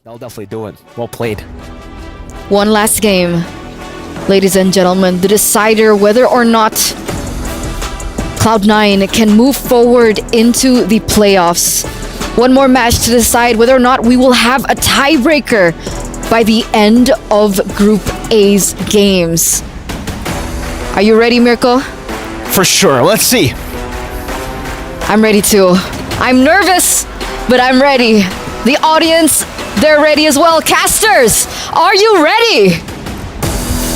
They'll definitely do it. Well played. One last game, ladies and gentlemen, the decider whether or not Cloud9 can move forward into the playoffs. One more match to decide whether or not we will have a tiebreaker by the end of Group A's games. Are you ready, Mirko? For sure. Let's see. I'm ready too. I'm nervous, but I'm ready. The audience, they're ready as well. Casters, are you ready?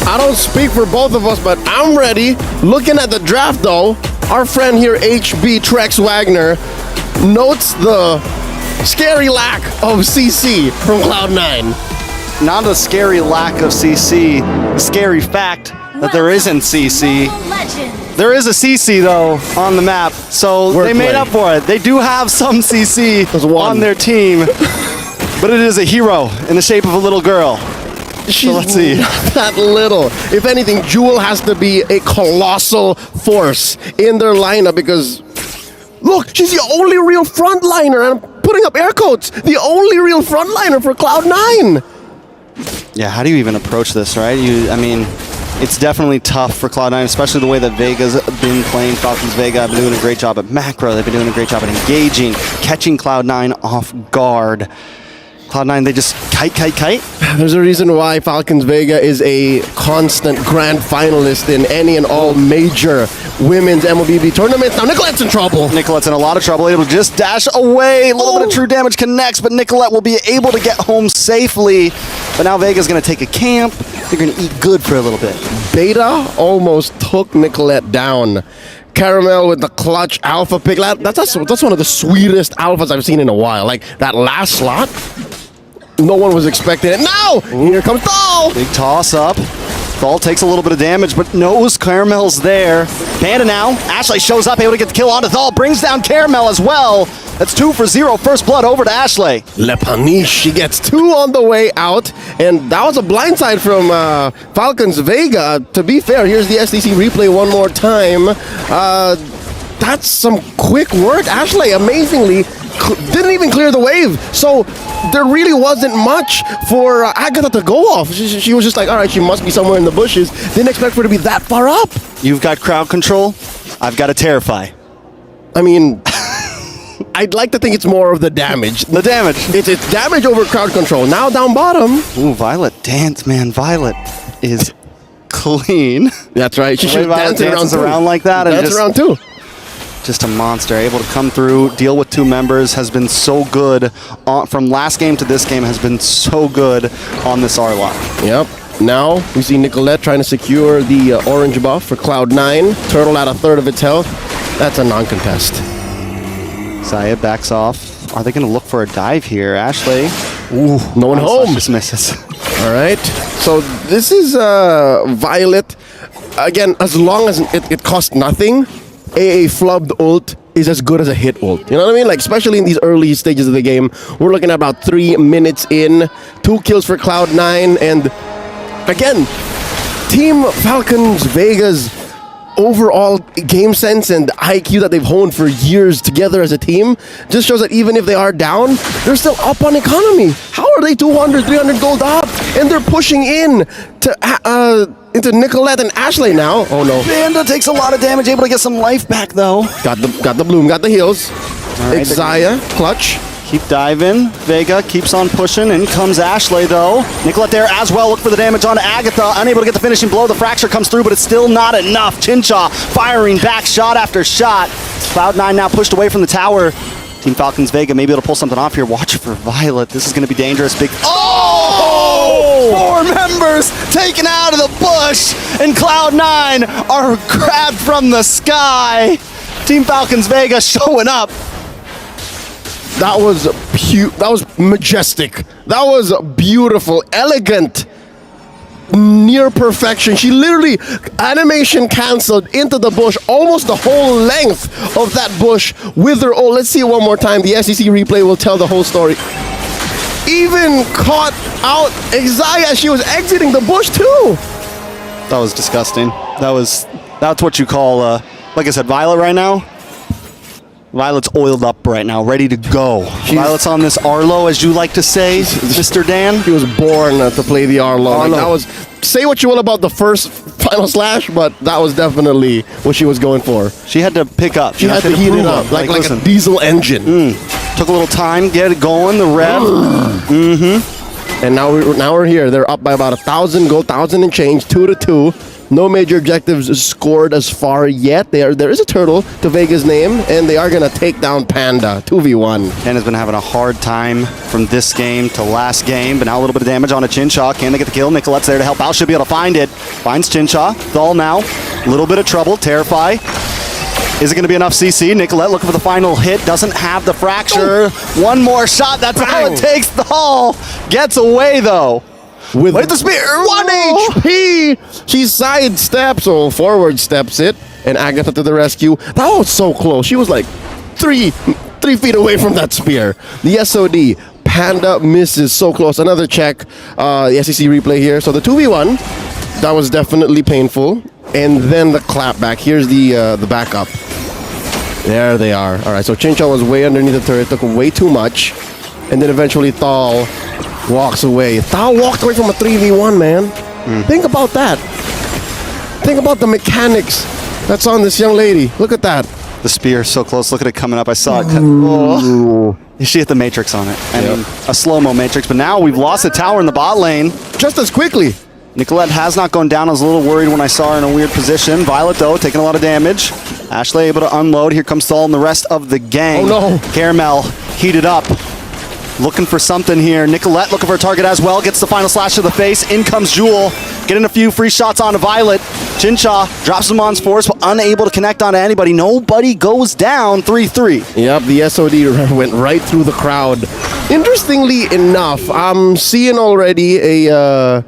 I don't speak for both of us, but I'm ready. Looking at the draft though, our friend here, HB Trex Wagner, notes the scary lack of CC from Cloud9. Not a scary lack of CC, the scary fact that there isn't CC. There is a CC though on the map, so they made up for it. They do have some CC on their team, but it is a hero in the shape of a little girl. She's let's see. not that little. If anything, Jewel has to be a colossal force in their lineup because, look, she's the only real frontliner. I'm putting up air quotes. The only real frontliner for Cloud9. Yeah, how do you even approach this, right? I mean, it's definitely tough for Cloud9, especially the way that Vega's been playing. Falcons Vega have been doing a great job at macro. They've been doing a great job at engaging, catching Cloud9 off guard. Cloud9, they just kite. There's a reason why Falcons Vega is a constant grand finalist in any and all major women's MLBB tournaments. Now Nicolette's in trouble. Nicolette's in a lot of trouble, able to just dash away. A little bit of true damage connects, but Nicolette will be able to get home safely. But now Vega's going to take a camp. They're going to eat good for a little bit. Beta almost took Nicolette down. Caramel with the clutch alpha pick. That's one of the sweetest alphas I've seen in a while. Like that last slot, no one was expecting it. Now, here comes Thal. Big toss up. Thal takes a little bit of damage, but knows Caramel's there. Panda now. Ashley shows up, able to get the kill onto Thal. Brings down Caramel as well. That's 2 for 0. First blood over to Ashley. Le Paniche, she gets 2 on the way out. And that was a blindside from Falcons Vega. To be fair, here's the SDC replay one more time. That's some quick work. Ashley, amazingly, didn't even clear the wave. So there really wasn't much for Agatha to go off. She was just like, all right, she must be somewhere in the bushes. Didn't expect for her to be that far up. You've got crowd control. I've got to terrify. I mean, I'd like to think it's more of the damage. The damage. It's damage over crowd control. Now down bottom. Ooh, Violet dance, man. Violet is clean. That's right. She should dance around like that. Dance around too. Just a monster, able to come through, deal with 2 members, has been so good from last game to this game, has been so good on this R-Lock. Yep. Now we see Nicolette trying to secure the orange buff for Cloud9. Turtle at a third of its health. That's a non-contest. Zaya backs off. Are they going to look for a dive here? Ashley. Ooh, no one home. Just misses. All right. So this is Violet. Again, as long as it costs nothing, a flubbed ult is as good as a hit ult. You know what I mean? Like, especially in these early stages of the game. We're looking at about 3 minutes in. 2 kills for Cloud9. And again, Team Falcons Vega's overall game sense and IQ that they've honed for years together as a team just shows that even if they are down, they're still up on economy. How are they 200, 300 gold up? And they're pushing into Nicolette and Ashley now. Oh no. Panda takes a lot of damage, able to get some life back though. Got the bloom, got the heals. Right, Xayah, clutch. Keep diving. Vega keeps on pushing. In comes Ashley, though. Nicolette there as well. Look for the damage on Agatha. Unable to get the finishing blow. The fracture comes through, but it's still not enough. Chincha firing back shot after shot. Cloud9 now pushed away from the tower. Team Falcons Vega maybe able to pull something off here. Watch for Violet. This is going to be dangerous. Big. Oh! 4 members taken out of the bush, and Cloud9 are grabbed from the sky. Team Falcons Vega showing up. That was majestic. That was beautiful, elegant, near perfection. She literally animation canceled into the bush, almost the whole length of that bush with her. Oh, let's see it one more time. The SEC replay will tell the whole story. Even caught out Xayah as she was exiting the bush too. That was disgusting. That's what you call, like I said, Violet right now. Violet's oiled up right now, ready to go. Violet's on this Arlo, as you like to say, Mr. Dan. He was born to play the Arlo. Like, that was, say what you will about the first final slash, but that was definitely what she was going for. She had to pick up. She had to heat it up like a diesel engine. Took a little time, get it going, the rev. And now we're here. They're up by about 1,000 gold, 1,000 and change, 2-2. No major objectives scored as far yet. There is a turtle to Vega's name, and they are going to take down Panda, 2v1. Panda has been having a hard time from this game to last game, but now a little bit of damage on a Chincha. Can they get the kill? Nicolette's there to help out. Should be able to find it. Finds Chincha. Thal now. A little bit of trouble. Terrify. Is it going to be enough CC? Nicolette looking for the final hit. Doesn't have the fracture. One more shot. That's how it takes Thal. Gets away, though. With the spear. 1 HP. She sidesteps or forward steps it, and Agatha to the rescue. That was so close. She was like 3 feet away from that spear. The SOD. Panda misses so close. Another check. The SEC replay here. So the 2v1. That was definitely painful. And then the clap back. Here's the backup. There they are. All right. So Chincha was way underneath the turret. Took way too much. And then eventually Thal walks away. Thal walked away from a 3v1, man. Think about that. Think about the mechanics that's on this young lady. Look at that. The spear so close. Look at it coming up. I saw it. Oh. She hit the matrix on it. I mean, a slow-mo matrix. But now we've lost the tower in the bot lane. Just as quickly. Nicolette has not gone down. I was a little worried when I saw her in a weird position. Violet, though, taking a lot of damage. Ashley able to unload. Here comes Thal and the rest of the gang. Oh, no. Caramel heated up. Looking for something here. Nicolette looking for a target as well. Gets the final slash to the face. In comes Jewel. Getting a few free shots onto Violet. Chincha drops him on force, but unable to connect onto anybody. Nobody goes down. 3-3. Yep, the SOD went right through the crowd. Interestingly enough, I'm seeing already a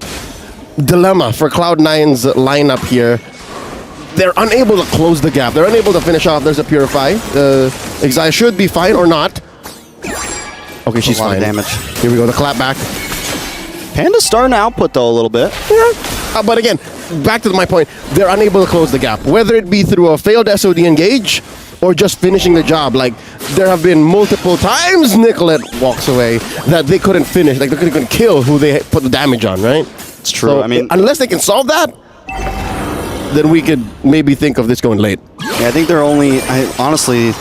dilemma for Cloud9's lineup here. They're unable to close the gap. They're unable to finish off. There's a Purify. Xayah should be fine or not. Okay, she's fine. Damage. Here we go, the clap back. Panda's starting to output, though, a little bit. Yeah. But again, back to my point, they're unable to close the gap. Whether it be through a failed SOD engage or just finishing the job. Like, there have been multiple times Nicolette walks away that they couldn't finish. Like, they couldn't kill who they put the damage on, right? It's true. So, I mean, unless they can solve that, then we could maybe think of this going late. Yeah, I think they're only, honestly,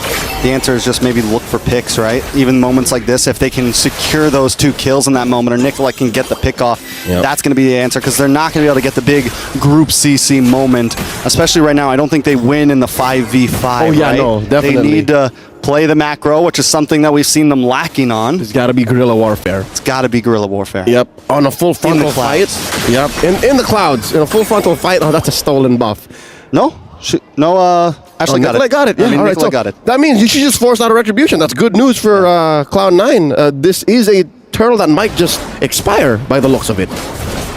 the answer is just maybe look for picks, right? Even moments like this, if they can secure those 2 kills in that moment, or Nicolette can get the pick off, that's going to be the answer, because they're not going to be able to get the big group CC moment, especially right now. I don't think they win in the 5v5, Oh, yeah, right? no, definitely. They need to play the macro, which is something that we've seen them lacking on. It's got to be guerrilla warfare. It's got to be guerrilla warfare. Yep, on a full frontal fight. Yep, in the clouds, in a full frontal fight. Oh, that's a stolen buff. No? Ashley got it. got it. Yeah, I mean, all right, so got it. that means you should just force out a retribution. That's good news for Cloud9. This is a turtle that might just expire by the looks of it.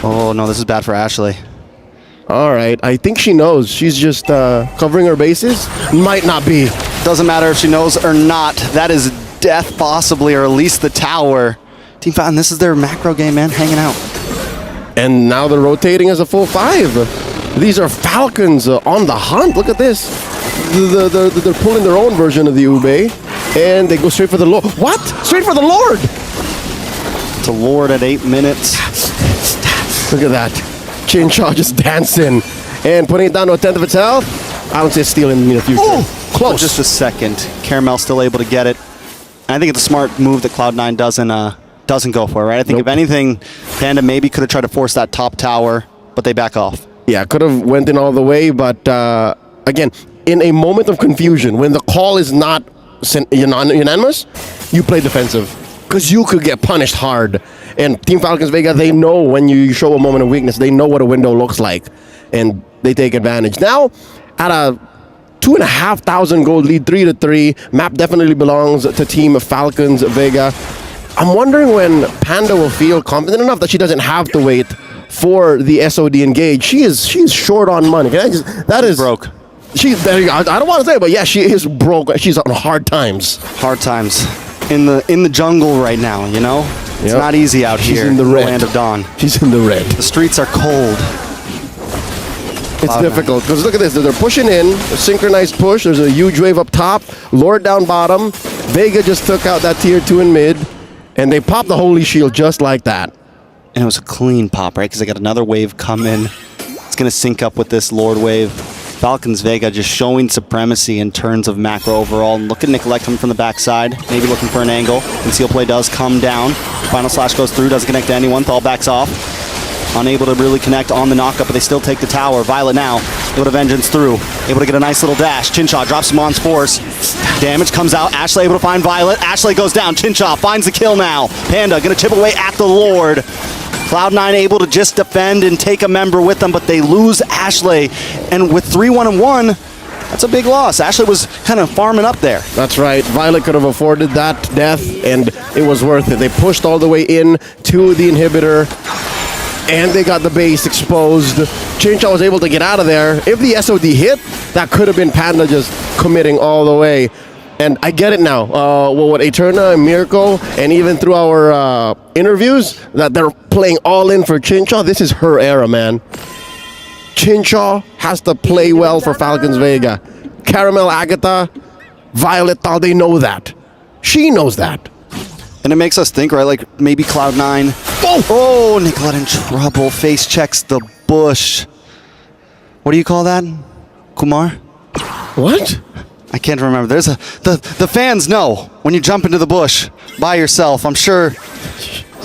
Oh, no, this is bad for Ashley. All right, I think she knows. She's just covering her bases. Might not be. Doesn't matter if she knows or not. That is death, possibly, or at least the tower. Team Falcon, this is their macro game, man, hanging out. And now they're rotating as a full 5. These are Falcons on the hunt. Look at this. They're pulling their own version of the Ube, and they go straight for the Lord. What? Straight for the Lord? It's a Lord at 8 minutes. Look at that. Chincha just dancing and putting it down to a 10th of its health. I don't see a steal in the near future. Oh, close. Just a second. Caramel still able to get it. And I think it's a smart move that Cloud9 doesn't go for, right? I think if anything, Panda maybe could have tried to force that top tower, but they back off. Yeah, could have went in all the way, but again, in a moment of confusion, when the call is not unanimous, you play defensive because you could get punished hard. And Team Falcons Vega, they know when you show a moment of weakness, they know what a window looks like, and they take advantage. Now, at a 2,500 gold lead, 3-3, map definitely belongs to Team Falcons Vega. I'm wondering when Panda will feel confident enough that she doesn't have to wait for the SOD engage. She's short on money. That is broke. I don't want to say it, but yeah, she is broke. She's on hard times. Hard times in the jungle right now. You know, it's not easy out here in the red. Land of Dawn. She's in the red. The streets are cold. It's difficult because look at this. They're pushing in, a synchronized push. There's a huge wave up top, Lord down bottom. Vega just took out that tier 2 in mid, and they popped the Holy Shield just like that. And it was a clean pop, right? Because they got another wave coming. It's going to sync up with this Lord wave. Falcons Vega just showing supremacy in terms of macro overall. And look at Nicolette coming from the backside, maybe looking for an angle. Conceal play does come down. Final slash goes through, doesn't connect to anyone. Thal backs off. Unable to really connect on the knockup, but they still take the tower. Violet now, able to vengeance through. Able to get a nice little dash. Chinchaw drops him on Force. Damage comes out. Ashley able to find Violet. Ashley goes down. Chinchaw finds the kill now. Panda gonna chip away at the Lord. Cloud9 able to just defend and take a member with them, but they lose Ashley. And with 3-1-1, that's a big loss. Ashley was kind of farming up there. That's right. Violet could have afforded that death, and it was worth it. They pushed all the way in to the inhibitor, and they got the base exposed. Chinchaw was able to get out of there. If the SOD hit, that could have been Panda just committing all the way. And I get it now. What Eterna and Mirko, and even through our interviews, that they're playing all in for Chinchaw. This is her era, man. Chinchaw has to play well for Falcons Vega. Caramel, Agatha, Violet, Thal, they know that. She knows that. And it makes us think, right, like maybe Cloud9. Oh, Nicolette in trouble. Face checks the bush. What do you call that, Kumar? What? I can't remember. There's the fans know when you jump into the bush by yourself. I'm sure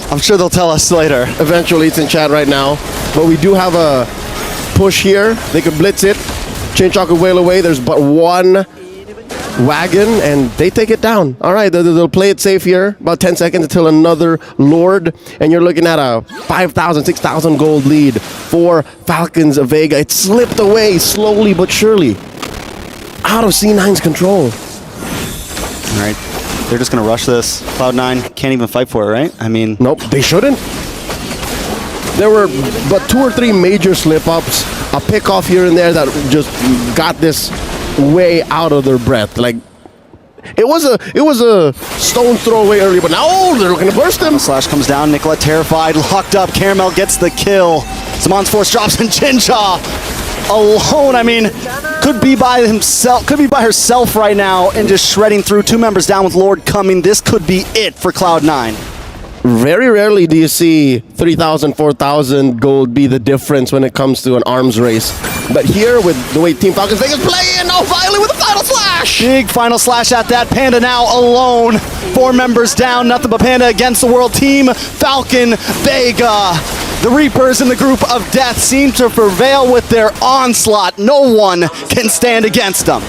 they'll tell us later. Eventually, it's in chat right now. But we do have a push here. They could blitz it. Chinchaw could wail away. There's but one wagon, and they take it down. All right, they'll play it safe here. About 10 seconds until another Lord, and you're looking at a 5,000, 6,000 gold lead for Falcons Vega. It slipped away slowly but surely. Out of C9's control. All right, they're just going to rush this. Cloud9 can't even fight for it, right? I mean... Nope, they shouldn't. There were but 2 or 3 major slip-ups, a pick-off here and there that just got this way out of their breath. Like, it was a stone throw away earlier, but now they're looking to burst him. Slash comes down, Nicolette terrified, locked up. Caramel gets the kill. Samon's Force drops in. Chinchaw alone. I mean, could be by himself, could be by herself right now, and just shredding through. 2 members down with Lord coming. This could be it for Cloud9. Very rarely do you see 3,000, 4,000 gold be the difference when it comes to an arms race. But here, with the way Team Falcons Vega's playing, now Violet with a final slash! Big final slash at that. Panda now alone. 4 members down, nothing but Panda against the world. Team Falcon Vega. The Reapers in the group of death seem to prevail with their onslaught. No one can stand against them.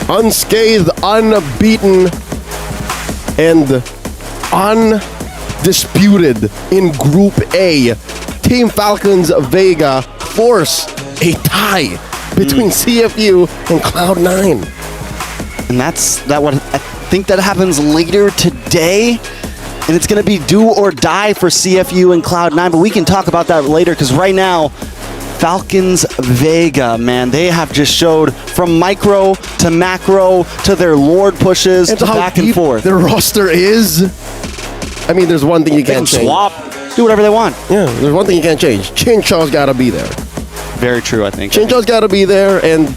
Unscathed, unbeaten, and undisputed in Group A. Team Falcons Vega force a tie between CFU and Cloud9. And that's what I think that happens later today. And it's going to be do or die for CFU and Cloud9. But we can talk about that later, because right now, Falcons Vega, man, they have just showed from micro to macro to their Lord pushes And to how back and deep forth. their roster is. I mean, there's one thing you They can't can change. swap, do whatever they want. Yeah, there's one thing you can't change. Chinchaw's got to be there. Very true, I think. Chinchaw's got to be there, and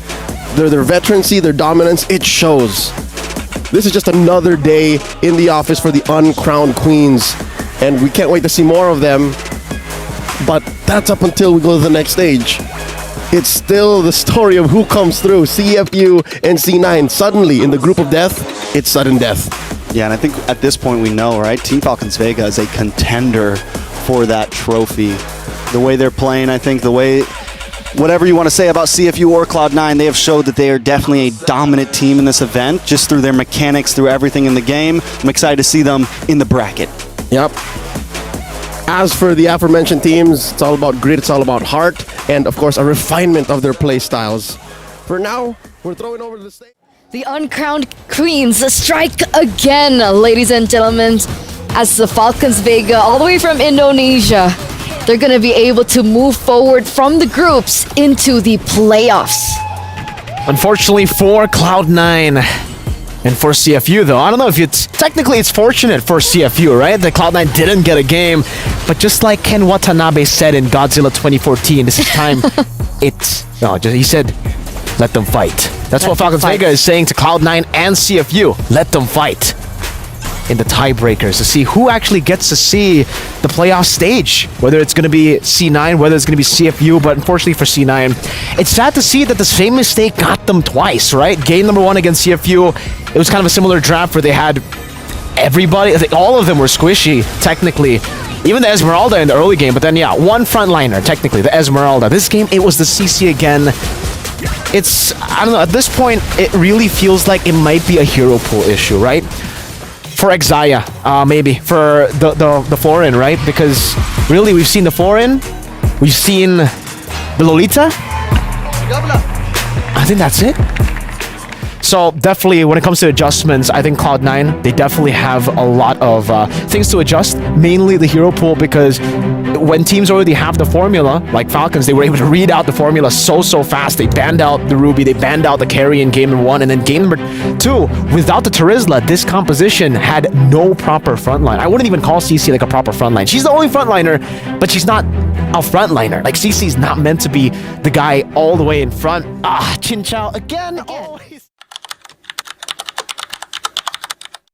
their veterancy, their dominance, it shows. This is just another day in the office for the uncrowned queens, and we can't wait to see more of them. But that's up until we go to the next stage. It's still the story of who comes through, CFU and C9. Suddenly, in the group of death, it's sudden death. Yeah, and I think at this point we know, right? Team Falcons Vega is a contender for that trophy. The way they're playing, I think, the way, whatever you want to say about CFU or Cloud9, they have showed that they are definitely a dominant team in this event, just through their mechanics, through everything in the game. I'm excited to see them in the bracket. Yep. As for the aforementioned teams, it's all about grit, it's all about heart, and of course, a refinement of their play styles. For now, we're throwing over to the stage. The uncrowned queens strike again, ladies and gentlemen, as the Falcons Vega, all the way from Indonesia, they're going to be able to move forward from the groups into the playoffs. Unfortunately for Cloud9 and for CFU, though, I don't know if it's technically it's fortunate for CFU, right? That Cloud9 didn't get a game, but just like Ken Watanabe said in Godzilla 2014, this is time He said, let them fight. That's what Falcons Vega is saying to Cloud9 and CFU. Let them fight in the tiebreakers to see who actually gets to see the playoff stage. Whether it's going to be C9, whether it's going to be CFU, but unfortunately for C9, it's sad to see that the same mistake got them twice, right? Game number 1 against CFU, it was kind of a similar draft where they had everybody, I think all of them were squishy, technically. Even the Esmeralda in the early game, but then yeah, one frontliner, technically, the Esmeralda. This game, it was the CC again. I don't know, at this point, it really feels like it might be a hero pool issue, right? For Exaya, maybe. For the foreign, right? Because really, we've seen the foreign, we've seen the Lolita. I think that's it. So definitely, when it comes to adjustments, I think Cloud9, they definitely have a lot of things to adjust, mainly the hero pool, because when teams already have the formula, like Falcons, they were able to read out the formula so fast. They banned out the Ruby, they banned out the carry in game number 1, and then game number 2, without the Terizla, this composition had no proper frontline. I wouldn't even call CC like a proper frontline. She's the only frontliner, but she's not a frontliner. Like, CC's not meant to be the guy all the way in front. Chin Chow again. Oh,